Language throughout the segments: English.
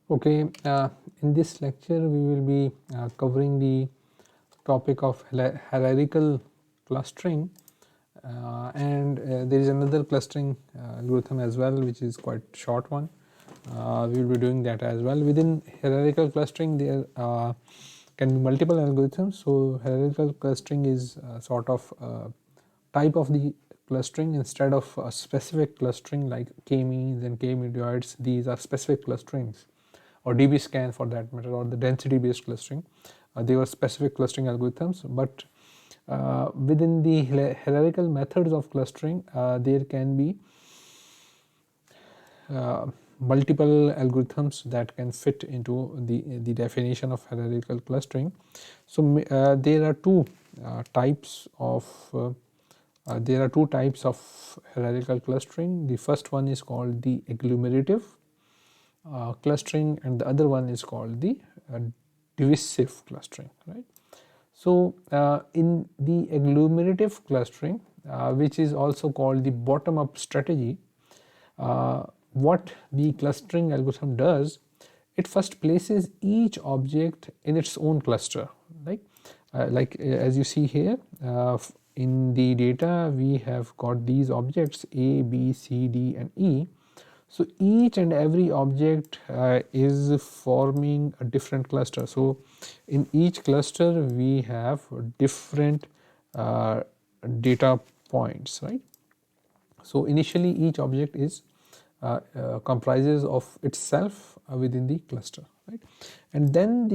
Okay, in this lecture we will be covering the topic of hierarchical clustering, and there is another clustering algorithm as well, which is quite short one. We will be doing that as well. Within hierarchical clustering there can be multiple algorithms. So hierarchical clustering is sort of type of the clustering instead of a specific clustering like k-means and k-medioids. These are specific clusterings, or DB scan for that matter, or the density based clustering. They were specific clustering algorithms, but within the hierarchical methods of clustering there can be multiple algorithms that can fit into the definition of hierarchical clustering. So there are two types of hierarchical clustering. The first one is called the agglomerative clustering, and the other one is called the divisive clustering, right? So in the agglomerative clustering, which is also called the bottom up strategy, what the clustering algorithm does, it first places each object in its own cluster, like as you see here, in the data we have got these objects A, B, C, D and E. So each and every object is forming a different cluster. So in each cluster we have different data points, right? So initially each object is comprises of itself within the cluster, right? And then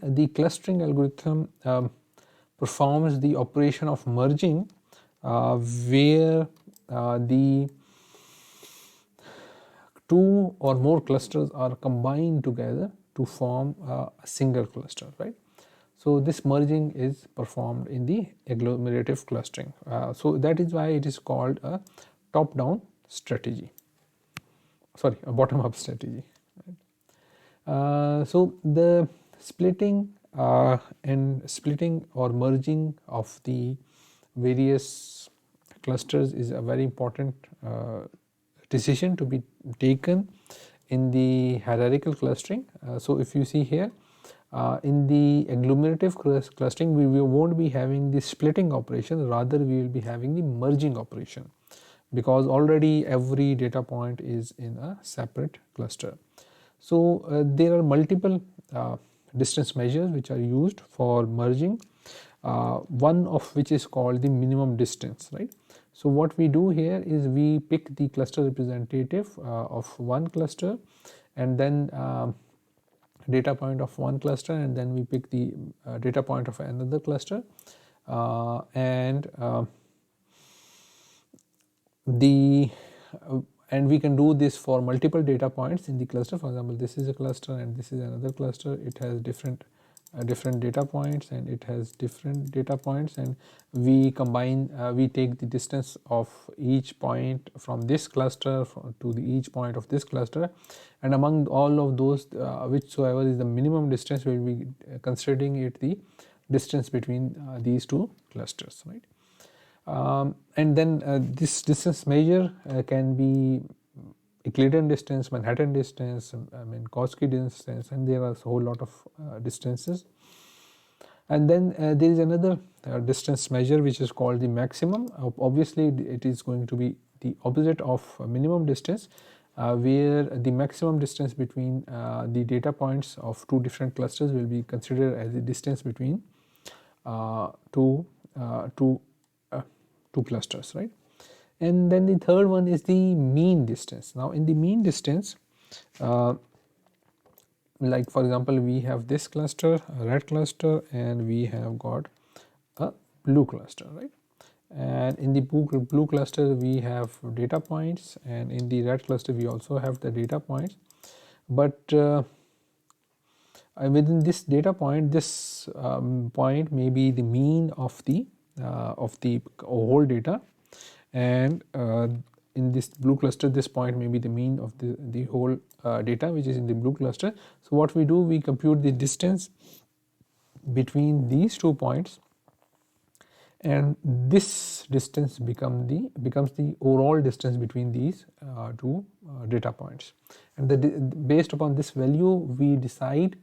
the clustering algorithm performs the operation of merging, where the two or more clusters are combined together to form a single cluster, right? So this merging is performed in the agglomerative clustering. So that is why it is called a top-down strategy, sorry, a bottom-up strategy. So the splitting or merging of the various clusters is a very important decision to be taken in the hierarchical clustering. So if you see here, in the agglomerative clustering we won't be having the splitting operation, rather we will be having the merging operation, because already every data point is in a separate cluster. So there are multiple distance measures which are used for merging, one of which is called the minimum distance, right? So what we do here is we pick the cluster representative of one cluster, and then data point of one cluster, and then we pick the data point of another cluster, and we can do this for multiple data points in the cluster. For example, this is a cluster and this is another cluster. It has different data points, and it has different data points, and we combine, we take the distance of each point from this cluster to each point of this cluster, and among all of those, whichsoever is the minimum distance, we will be considering it the distance between these two clusters, right? And then this distance measure can be Euclidean distance, Manhattan distance, Minkowski distance, and there are a whole lot of distances. And then there is another distance measure which is called the maximum. Obviously it is going to be the opposite of minimum distance, where the maximum distance between the data points of two different clusters will be considered as the distance between two clusters, right? And then the third one is the mean distance. Now in the mean distance, like for example, we have this cluster, a red cluster, and we have got a blue cluster, right? And in the blue cluster we have data points, and in the red cluster we also have the data points. But within this data point, this point may be the mean of the whole data, and in this blue cluster this point may be the mean of the whole data which is in the blue cluster. So what we do, we compute the distance between these 2 points, and this distance becomes the overall distance between these two data points, and based upon this value we decide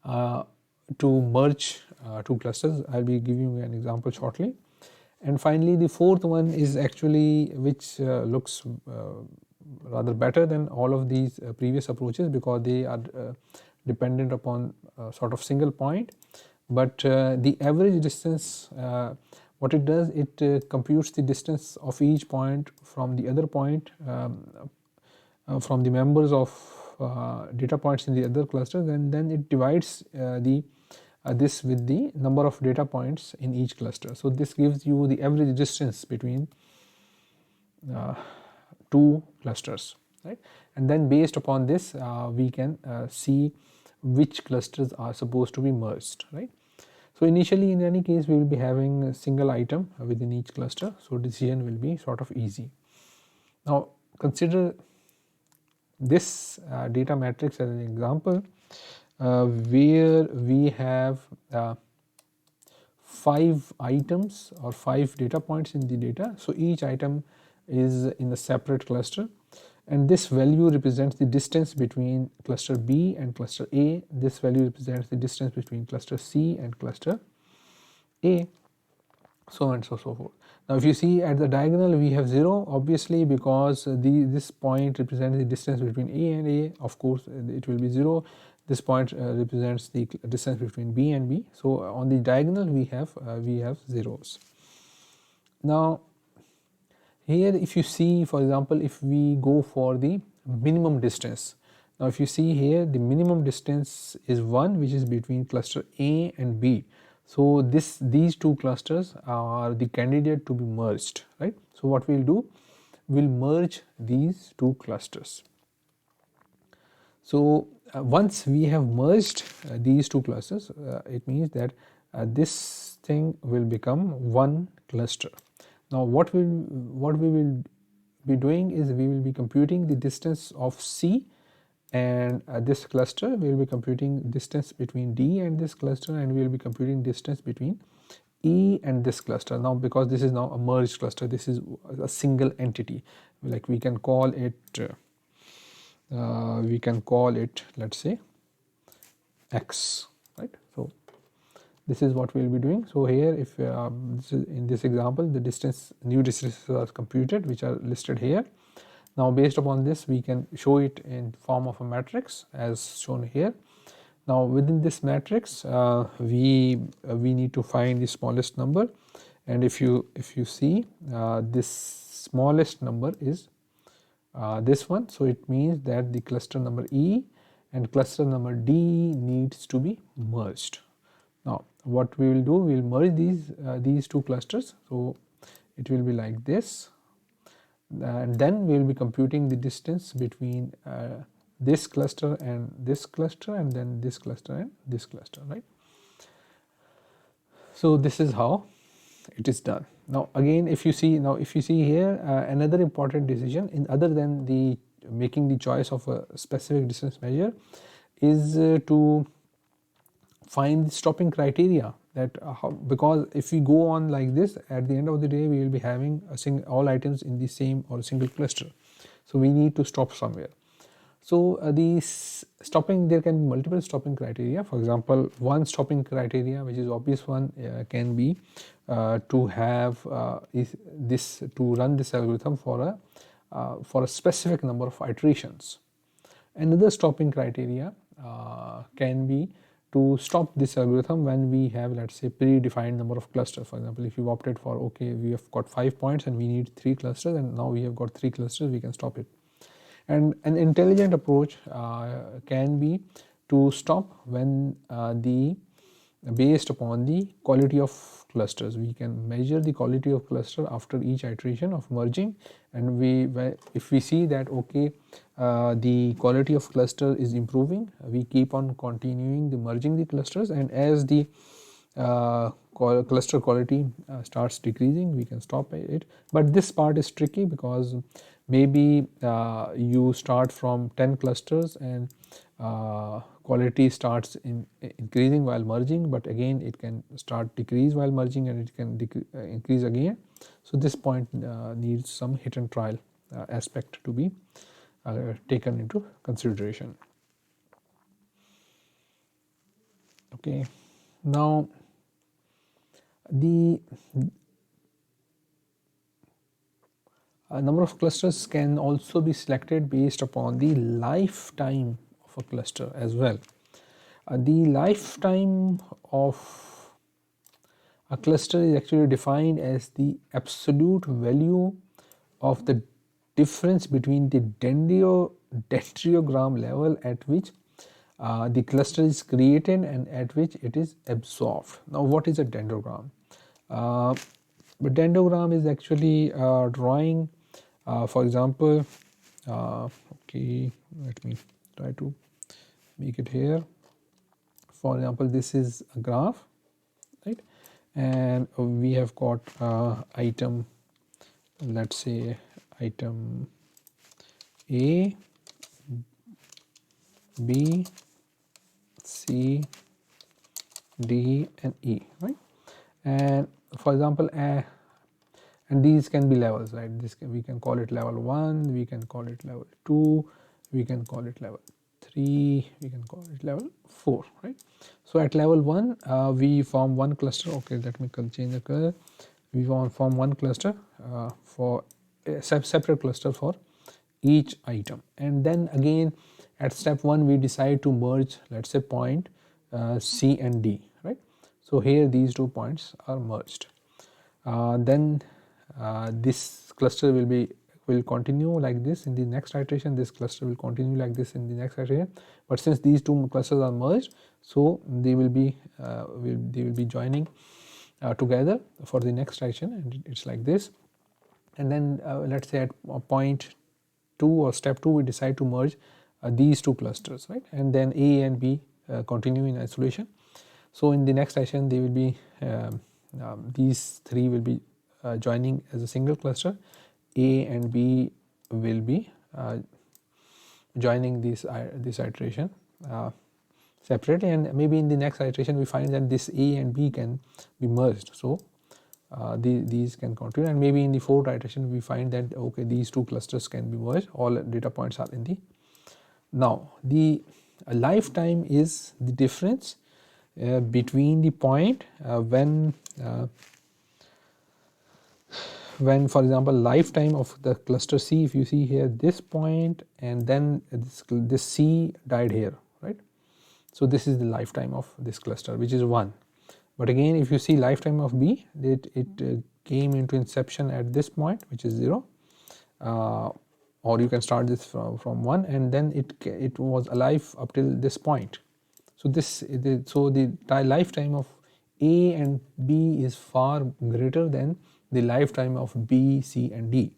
to merge two clusters. I'll be giving you an example shortly. And finally the fourth one is actually which looks rather better than all of these previous approaches, because they are dependent upon sort of single point, but the average distance, what it does, it computes the distance of each point from the other point, from the members of data points in the other clusters, and then it divides this with the number of data points in each cluster. So this gives you the average distance between two clusters, right? And then based upon this we can see which clusters are supposed to be merged, right? So initially in any case we will be having a single item within each cluster, so decision will be sort of easy. Now consider this data matrix as an example where we have 5 items or 5 data points in the data. So each item is in a separate cluster, and this value represents the distance between cluster B and cluster A. This value represents the distance between cluster C and cluster A, so on and so forth. Now if you see at the diagonal we have 0, obviously, because this point represents the distance between A and A, of course it will be 0. This point represents the distance between B and B, so on the diagonal we have zeros. Now here if you see, for example, if we go for the minimum distance, now if you see here the minimum distance is 1, which is between cluster A and B. So these two clusters are the candidate to be merged, right? So what we'll do, we'll merge these two clusters. So once we have merged these two clusters, it means that this thing will become one cluster. Now what we will be doing is we will be computing the distance of C and this cluster. We will be computing distance between D and this cluster, and we will be computing distance between E and this cluster. Now because this is now a merged cluster, this is a single entity, like we can call it let's say X, right? So this is what we will be doing. So here if in this example the new distances are computed, which are listed here. Now based upon this we can show it in form of a matrix as shown here. Now within this matrix we need to find the smallest number, and if you see this smallest number is this one, so it means that the cluster number E and cluster number D needs to be merged. Now what we will do, we will merge these two clusters, so it will be like this, and then we will be computing the distance between this cluster and this cluster, and then this cluster and this cluster, right? So this is how it is done. Now again if you see here another important decision in other than the making the choice of a specific distance measure is to find the stopping criteria, that because if we go on like this, at the end of the day we will be having all items in the same or single cluster, so we need to stop somewhere. So there can be multiple stopping criteria. For example, one stopping criteria, which is obvious one, can be to have to run this algorithm for a specific number of iterations. Another stopping criteria can be to stop this algorithm when we have, let's say, predefined number of clusters. For example, if you opted for, okay, we have got 5 points and we need 3 clusters, and now we have got 3 clusters, we can stop it. And an intelligent approach can be to stop when based upon the quality of clusters. We can measure the quality of cluster after each iteration of merging, and if we see that okay, the quality of cluster is improving, we keep on continuing the merging the clusters, and as the cluster quality starts decreasing, we can stop it. But this part is tricky because maybe you start from 10 clusters and quality starts increasing while merging, but again it can start decrease while merging and it can increase again. So this point needs some hit and trial aspect to be taken into consideration. Okay, now the number of clusters can also be selected based upon the lifetime of a cluster as well. The lifetime of a cluster is actually defined as the absolute value of the difference between the dendrogram level at which the cluster is created and at which it is absorbed. Now, what is a dendrogram? The dendrogram is actually drawing, for example, okay, let me try to make it here. For example, this is a graph, right? And we have got item, let's say item A, B, C, D and E, right? And for example, and these can be levels, right? We can call it level 1, we can call it level 2, we can call it level 3, we can call it level 4, right? So at level 1 we form one cluster. Okay, let me change the color. We form one cluster for a separate cluster for each item, and then again at step 1 we decide to merge, let's say point C and D, right? So here these 2 points are merged. Then this cluster will continue like this in the next iteration. This cluster will continue like this in the next iteration. But since these 2 clusters are merged, so they will be joining together for the next iteration, and it's like this. And then let's say at point 2 or step 2 we decide to merge these 2 clusters, right? And then A and B continue in isolation. So in the next session they will be these 3 will be joining as a single cluster. A and B will be joining this iteration separately, and maybe in the next iteration we find that this A and B can be merged. So these can continue, and maybe in the 4th iteration we find that okay, these 2 clusters can be merged. All data points are in the. Now the lifetime is the difference between the point when for example lifetime of the cluster C, if you see here this point and then this C died here, right? So this is the lifetime of this cluster, which is 1. But again, if you see lifetime of B, it came into inception at this point, which is 0, or you can start this from 1, and then it was alive up till this point. So the lifetime of A and B is far greater than the lifetime of B, C and D.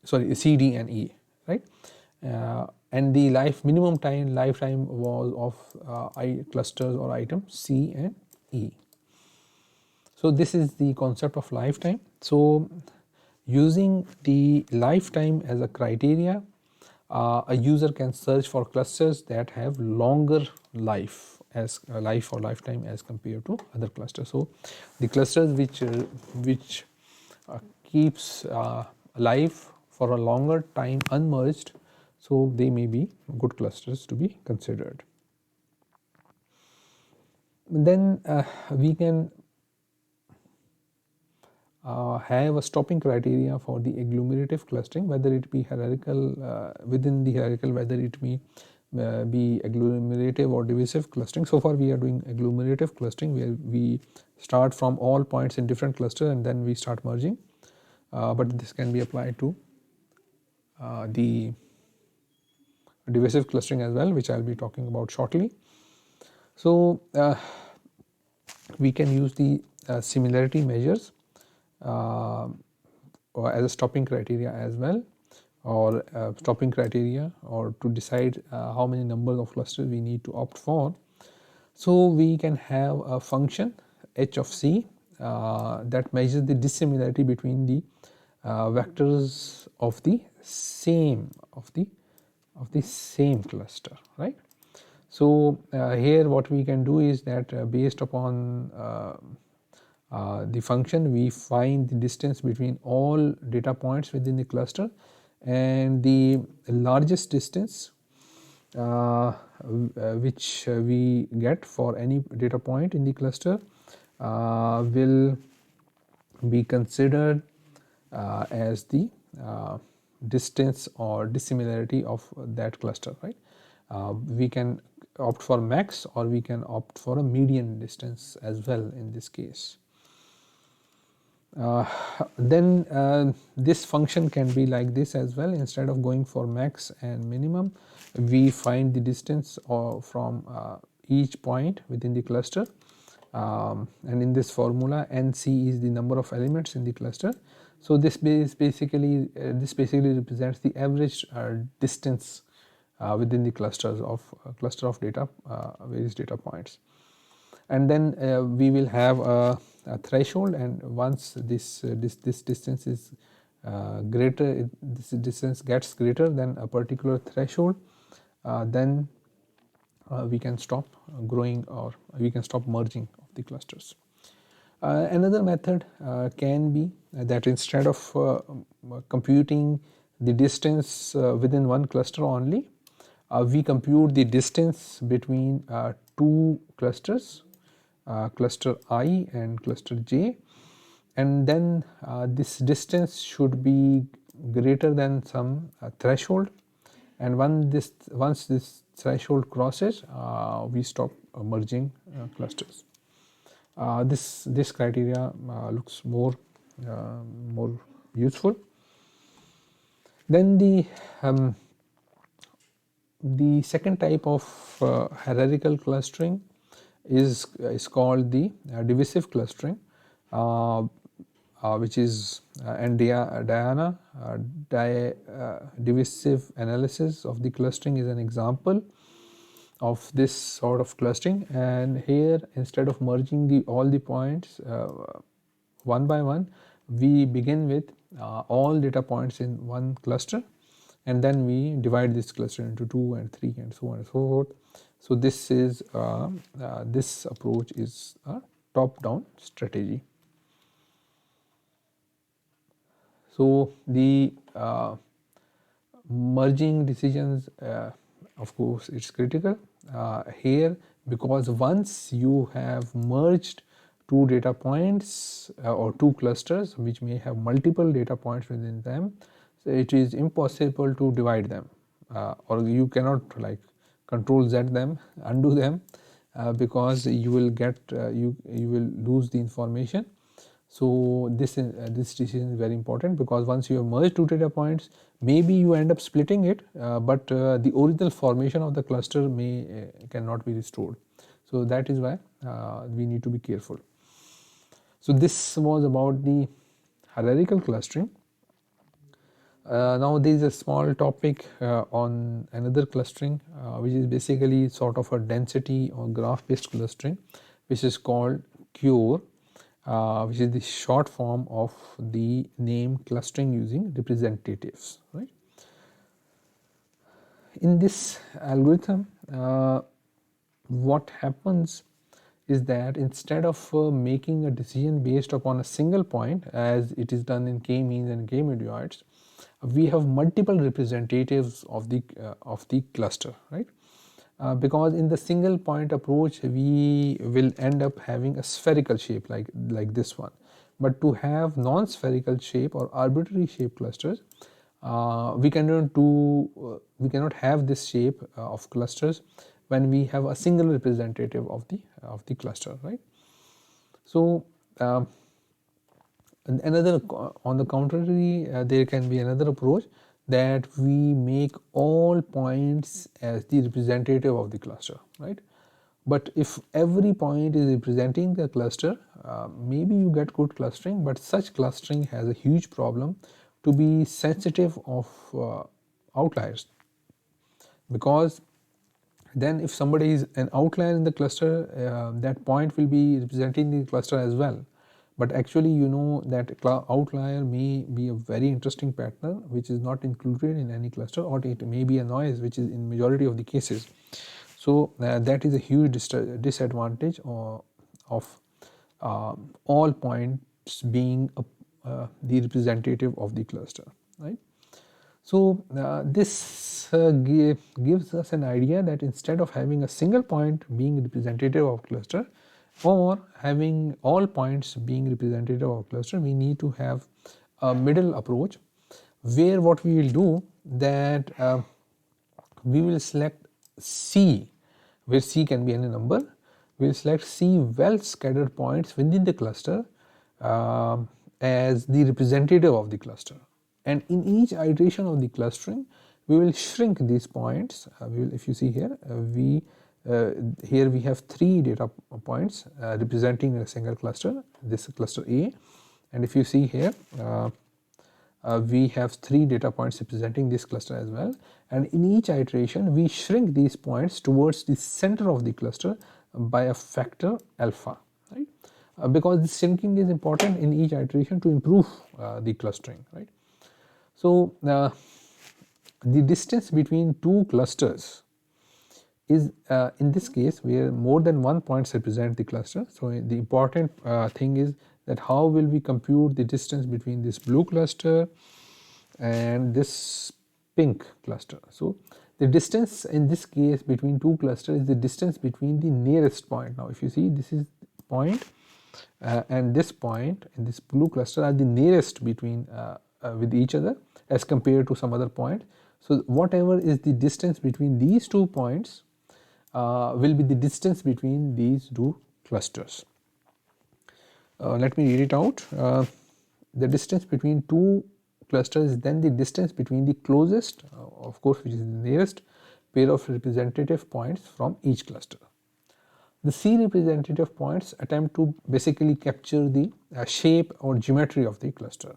Sorry, C, D and E, right? And the lifetime was of clusters or items C and E. So this is the concept of lifetime. So using the lifetime as a criteria, a user can search for clusters that have longer life or lifetime as compared to other clusters. So the clusters which keeps alive for a longer time unmerged, so they may be good clusters to be considered. Then we can have a stopping criteria for the agglomerative clustering, whether it be hierarchical within the hierarchical, whether it be agglomerative or divisive clustering. So far we are doing agglomerative clustering, where we start from all points in different clusters and then we start merging, but this can be applied to the divisive clustering as well, which I will be talking about shortly. So we can use the similarity measures or as a stopping criteria as well, or stopping criteria, or to decide how many numbers of clusters we need to opt for. So we can have a function h of c that measures the dissimilarity between the vectors of the same cluster, right? So here what we can do is that based upon the function, we find the distance between all data points within the cluster, and the largest distance which we get for any data point in the cluster will be considered as the distance or dissimilarity of that cluster, right? We can opt for max, or we can opt for a median distance as well in this case. Then this function can be like this as well. Instead of going for max and minimum, we find the distance from each point within the cluster, and in this formula NC is the number of elements in the cluster. So this basically represents the average distance within the clusters of cluster of data, various data points. And then we will have a threshold, and once this distance is greater, this distance gets greater than a particular threshold, then we can stop growing, or we can stop merging of the clusters. Another method can be that instead of computing the distance within one cluster only, we compute the distance between two clusters, cluster I and cluster J, and then this distance should be greater than some threshold, and once this threshold crosses, we stop merging clusters. This criteria looks more useful. Then the second type of hierarchical clustering is called the divisive clustering, which is divisive analysis of the clustering is an example of this sort of clustering. And here, instead of merging all the points one by one, we begin with all data points in one cluster, and then we divide this cluster into 2 and 3 and so on and so forth. So this is this approach is a top-down strategy. So the merging decisions, of course, it's critical here, because once you have merged two data points or two clusters which may have multiple data points within them, so it is impossible to divide them, or you cannot like control Z them, undo them, because you will get you will lose the information. So this decision is very important, because once you have merged two data points, maybe you end up splitting it, but the original formation of the cluster cannot be restored. So that is why we need to be careful. So this was about the hierarchical clustering. Now there is a small topic on another clustering, which is basically sort of a density or graph based clustering, which is called CURE, which is the short form of the name clustering using representatives, right? In this algorithm, what happens is that instead of making a decision based upon a single point, as it is done in k-means and k-medioids, we have multiple representatives of the cluster, right? Because in the single point approach, we will end up having a spherical shape like this one. But to have non-spherical shape or arbitrary shape clusters, we cannot have this shape of clusters when we have a single representative of the cluster, right? So another, on the contrary, there can be another approach, that we make all points as the representative of the cluster, right? But if every point is representing the cluster, maybe you get good clustering, but such clustering has a huge problem to be sensitive of outliers, because then if somebody is an outlier in the cluster, that point will be representing the cluster as well. but actually you know that outlier may be a very interesting pattern which is not included in any cluster, or it may be a noise which is in majority of the cases. So that is a huge disadvantage of all points being the representative of the cluster, right? So this gives us an idea that instead of having a single point being representative of cluster, or having all points being representative of cluster, we need to have a middle approach, where what we will do that we will select C, where C can be any number. We will select C well scattered points within the cluster as the representative of the cluster, and in each iteration of the clustering we will shrink these points. If you see here, here we have 3 data points representing a single cluster, this cluster A, and if you see here we have 3 data points representing this cluster as well, and in each iteration we shrink these points towards the center of the cluster by a factor alpha, right? Because the shrinking is important in each iteration to improve the clustering, right? So the distance between 2 clusters is in this case where more than one points represent the cluster. So the important thing is that how will we compute the distance between this blue cluster and this pink cluster. So the distance in this case between 2 clusters is the distance between the nearest point. Now if you see, this is point and this point in this blue cluster are the nearest between with each other as compared to some other point. So whatever is the distance between these 2 points will be the distance between these 2 clusters. Let me read it out. The distance between 2 clusters is then the distance between the closest, of course, which is the nearest pair of representative points from each cluster. The C representative points attempt to basically capture the shape or geometry of the cluster,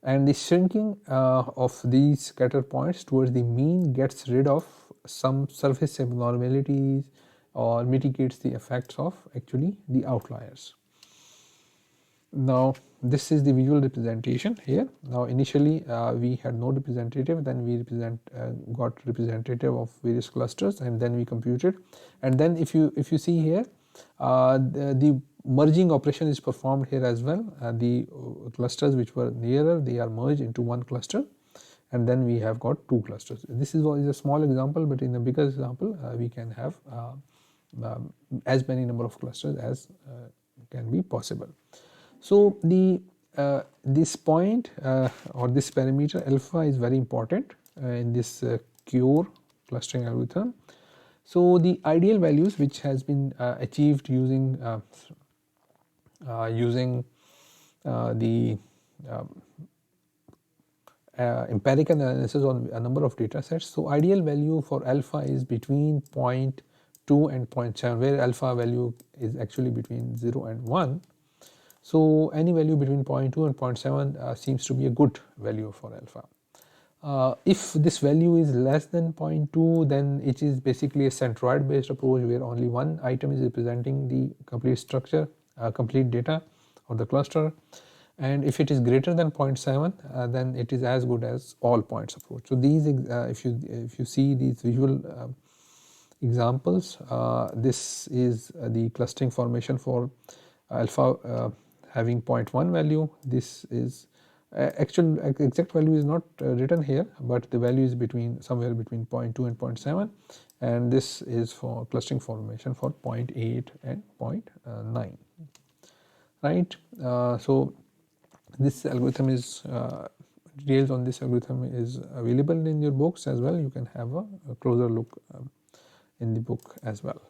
and the shrinking of these scatter points towards the mean gets rid of some surface abnormalities or mitigates the effects of actually the outliers. Now this is the visual representation here. Now initially we had no representative, then we got representative of various clusters, and then we computed, and then if you see here the merging operation is performed here as well. The clusters which were nearer, they are merged into one cluster, and then we have got 2 clusters. This is a small example, but in a bigger example we can have as many number of clusters as can be possible. So this point or this parameter alpha is very important in this CURE clustering algorithm. So the ideal values which has been achieved using the empirical analysis on a number of data sets. So ideal value for alpha is between 0.2 and 0.7, where alpha value is actually between 0 and 1. So any value between 0.2 and 0.7 seems to be a good value for alpha. If this value is less than 0.2, then it is basically a centroid based approach where only one item is representing the complete structure, complete data of the cluster, and if it is greater than 0.7 then it is as good as all points approach. So these if you see these visual examples, this is the clustering formation for alpha having 0.1 value. This is actual exact value is not written here, but the value is between somewhere between 0.2 and 0.7, and this is for clustering formation for 0.8 and 0.9, right? So this algorithm is details on this algorithm is available in your books as well. You can have a closer look in the book as well.